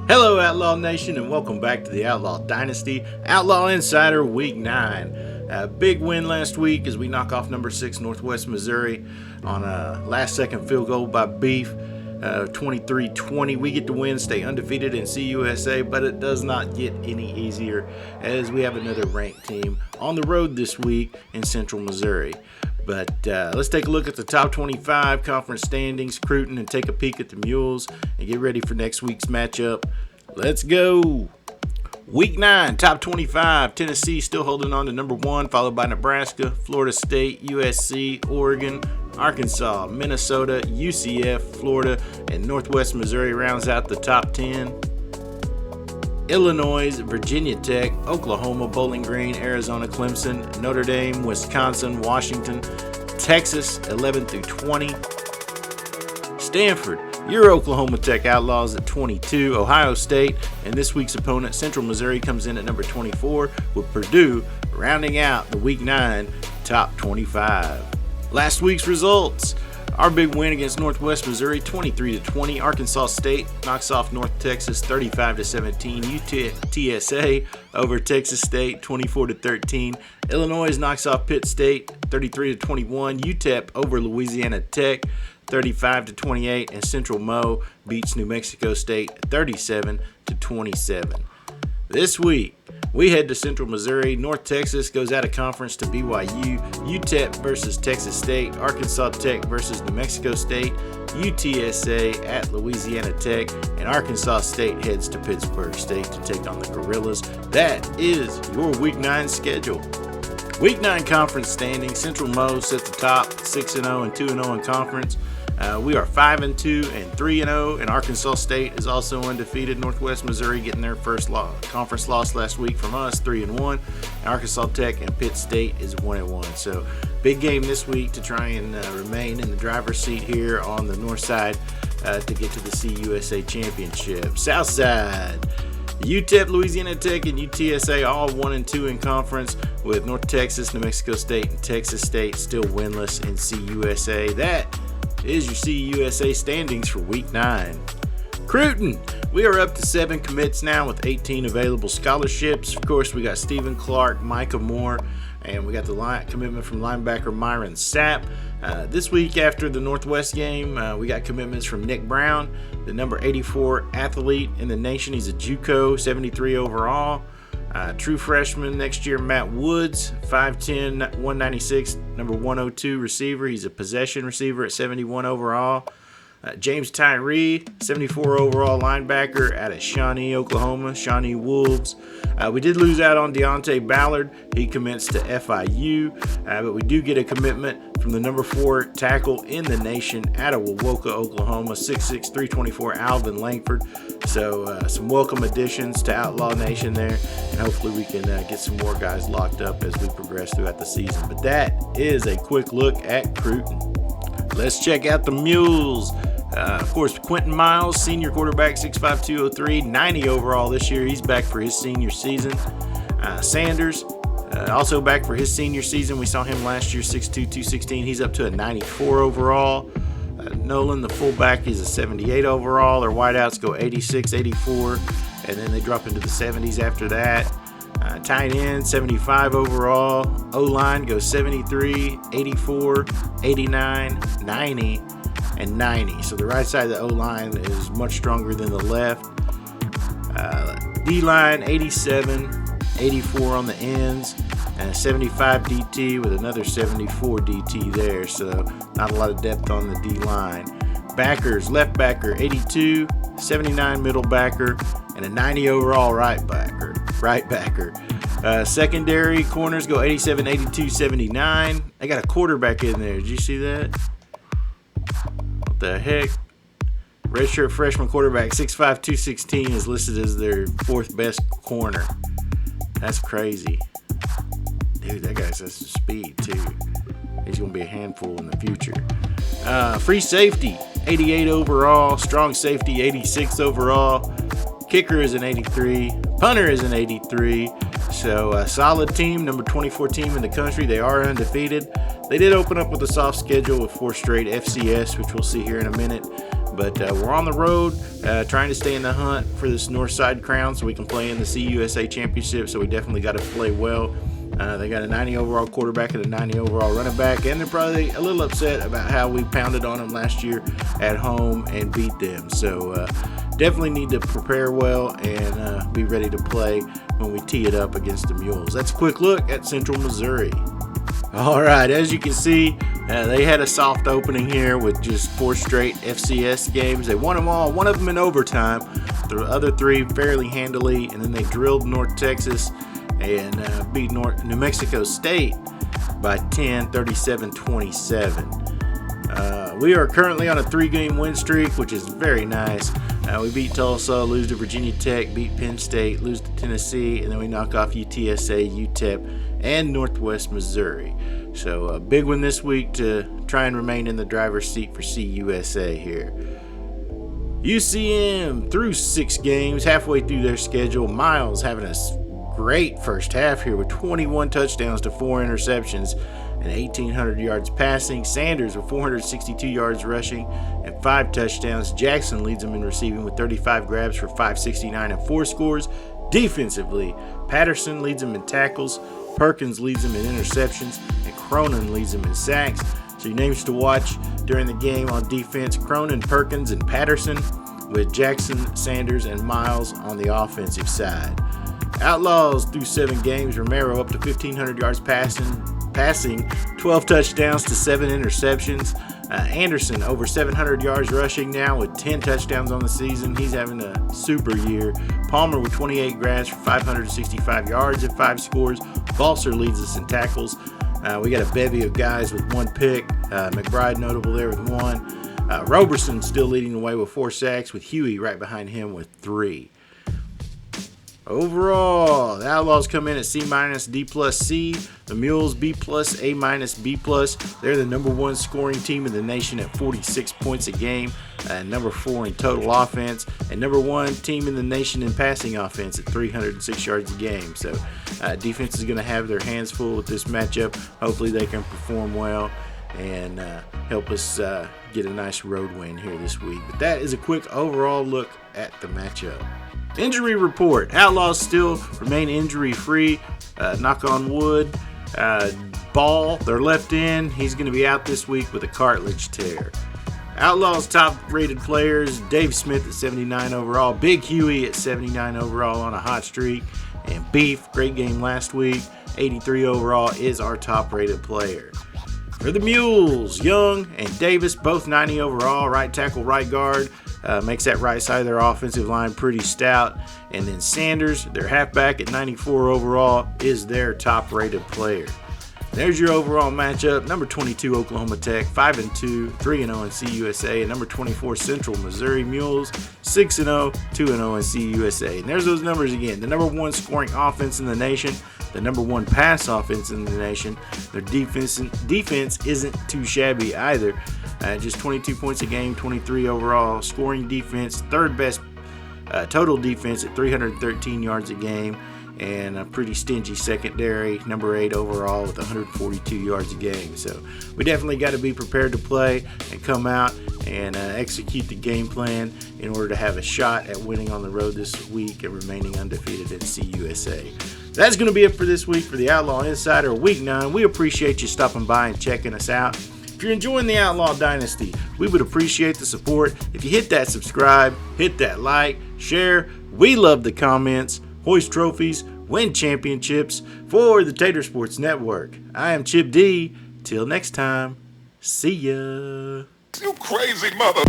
Hello, Outlaw Nation, and welcome back to the Outlaw Dynasty Outlaw Insider Week 9. A big win last week as we knock off number 6 Northwest Missouri on a last-second field goal by Beef, 23-20. We get to win, stay undefeated in CUSA, but it does not get any easier as we have another ranked team on the road this week in Central Missouri. But let's take a look at the top 25 conference standings, Cruton, and take a peek at the Mules and get ready for next week's matchup. Let's go. Week 9, top 25, Tennessee still holding on to number 1, followed by Nebraska, Florida State, USC, Oregon, Arkansas, Minnesota, UCF, Florida, and Northwest Missouri rounds out the top 10. Illinois, Virginia Tech, Oklahoma, Bowling Green, Arizona, Clemson, Notre Dame, Wisconsin, Washington, Texas, 11 through 20. Stanford, your Oklahoma Tech Outlaws at 22. Ohio State, and this week's opponent, Central Missouri, comes in at number 24, with Purdue rounding out the Week 9 top 25. Last week's results. Our big win against Northwest Missouri, 23-20. Arkansas State knocks off North Texas, 35-17. UTSA over Texas State, 24-13. Illinois knocks off Pitt State, 33-21. UTEP over Louisiana Tech, 35-28. And Central Mo beats New Mexico State, 37-27. This week, we head to Central Missouri. North Texas goes out of conference to BYU. UTEP versus Texas State. Arkansas Tech versus New Mexico State. UTSA at Louisiana Tech. And Arkansas State heads to Pittsburgh State to take on the Gorillas. That is your Week 9 schedule. Week 9 conference standings. Central Mo sits at the top, 6-0 and 2-0 in conference. We are 5-2 and 3-0, and Arkansas State is also undefeated. Northwest Missouri getting their first conference loss last week from us, 3-1. Arkansas Tech and Pitt State is 1-1. So big game this week to try and remain in the driver's seat here on the north side to get to the CUSA Championship. South side, UTEP, Louisiana Tech, and UTSA all 1-2 in conference, with North Texas, New Mexico State, and Texas State still winless in CUSA. That is your CUSA standings for Week 9. Cruton, we are up to 7 commits now with 18 available scholarships. Of course, we got Stephen Clark, Micah Moore, and we got the commitment from linebacker Myron Sapp. This week after the Northwest game, we got commitments from Nick Brown, the number 84 athlete in the nation. He's a JUCO, 73 overall. True freshman next year, Matt Woods, 5'10", 196, number 102 receiver. He's a possession receiver at 71 overall. James Tyree, 74 overall linebacker out of Shawnee, Oklahoma, Shawnee Wolves. We did lose out on Deontay Ballard. He commits to FIU, but we do get a commitment from the number 4 tackle in the nation out of Wawoka, Oklahoma, 6'6", 324, Alvin Langford. So some welcome additions to Outlaw Nation there, and hopefully we can get some more guys locked up as we progress throughout the season. But that is a quick look at Cruton. Let's check out the Mules. Of course, Quentin Miles, senior quarterback, 6'5", 203, 90 overall this year. He's back for his senior season. Sanders, also back for his senior season. We saw him last year, 6'2", 216. He's up to a 94 overall. Nolan, the fullback, is a 78 overall. Their wideouts go 86, 84, and then they drop into the 70s after that. Tight end, 75 overall. O-line goes 73, 84, 89, 90, and 90. So the right side of the O-line is much stronger than the left. D-line, 87, 84 on the ends, and a 75 DT with another 74 DT there. So not a lot of depth on the D-line. Backers, left backer, 82, 79 middle backer, and a 90 overall right backer. Secondary corners go 87, 82, 79. They got a quarterback in there. Did you see that? What the heck? Redshirt freshman quarterback, 6'5", 216, is listed as their 4th best corner. That's crazy. Dude, that guy's has some speed, too. He's going to be a handful in the future. Free safety, 88 overall. Strong safety, 86 overall. Kicker is an 83. Punter is an 83. So a solid team, number 24 team in the country. They are undefeated. They did open up with a soft schedule with 4 straight FCS, which we'll see here in a minute. But we're on the road trying to stay in the hunt for this Northside crown so we can play in the CUSA Championship. So we definitely got to play well. They got a 90 overall quarterback and a 90 overall running back, and they're probably a little upset about how we pounded on them last year at home and beat them. So definitely need to prepare well and be ready to play when we tee it up against the Mules. That's a quick look at Central Missouri. All right, as you can see, they had a soft opening here with just 4 straight FCS games. They won them all, one of them in overtime, the other 3 fairly handily, and then they drilled North Texas and beat New Mexico State by 10, 37-27. We are currently on a 3-game win streak, which is very nice. We beat Tulsa, lose to Virginia Tech, beat Penn State, lose to Tennessee, and then we knock off UTSA, UTEP, and Northwest Missouri. So a big one this week to try and remain in the driver's seat for CUSA here. UCM through 6 games, halfway through their schedule. Miles having a great first half here with 21 touchdowns to 4 interceptions and 1,800 yards passing. Sanders with 462 yards rushing and 5 touchdowns. Jackson leads them in receiving with 35 grabs for 569 and 4 scores. Defensively, Patterson leads them in tackles, Perkins leads them in interceptions, and Cronin leads them in sacks. So your names to watch during the game on defense: Cronin, Perkins, and Patterson, with Jackson, Sanders, and Miles on the offensive side. Outlaws through 7 games. Romero up to 1,500 yards passing, 12 touchdowns to 7 interceptions. Anderson over 700 yards rushing now with 10 touchdowns on the season. He's having a super year. Palmer with 28 grabs for 565 yards and 5 scores. Balser leads us in tackles. We got a bevy of guys with 1 pick. McBride notable there with 1. Roberson still leading the way with 4 sacks, with Huey right behind him with 3. Overall, the Outlaws come in at C-, D+, C. The Mules B+, A-, B+. They're the number 1 scoring team in the nation at 46 points a game, number 4 in total offense, and number 1 team in the nation in passing offense at 306 yards a game. So defense is going to have their hands full with this matchup. Hopefully they can perform well and help us get a nice road win here this week. But that is a quick overall look at the matchup. Injury report. Outlaws still remain injury-free. Knock on wood. Ball, their left end, he's going to be out this week with a cartilage tear. Outlaws top-rated players: Dave Smith at 79 overall, Big Huey at 79 overall on a hot streak, and Beef, great game last week, 83 overall, is our top-rated player. For the Mules, Young and Davis, both 90 overall, right tackle, right guard. Makes that right side of their offensive line pretty stout. And then Sanders, their halfback at 94 overall, is their top-rated player. There's your overall matchup. Number 22 Oklahoma Tech, 5-2, 3-0 in CUSA, and number 24 Central Missouri Mules, 6-0, 2-0 in CUSA. And there's those numbers again. The number 1 scoring offense in the nation, the number 1 pass offense in the nation. Their defense isn't too shabby either. Just 22 points a game, 23 overall scoring defense, 3rd best total defense at 313 yards a game, and a pretty stingy secondary, number 8 overall with 142 yards a game. So we definitely got to be prepared to play and come out and execute the game plan in order to have a shot at winning on the road this week and remaining undefeated at CUSA. That's going to be it for this week for the Outlaw Insider Week 9. We appreciate you stopping by and checking us out. If you're enjoying the Outlaw Dynasty, we would appreciate the support. If you hit that subscribe, hit that like, share. We love the comments. Hoist trophies, win championships for the Tater Sports Network. I am Chip D. Till next time, see ya. You crazy mother.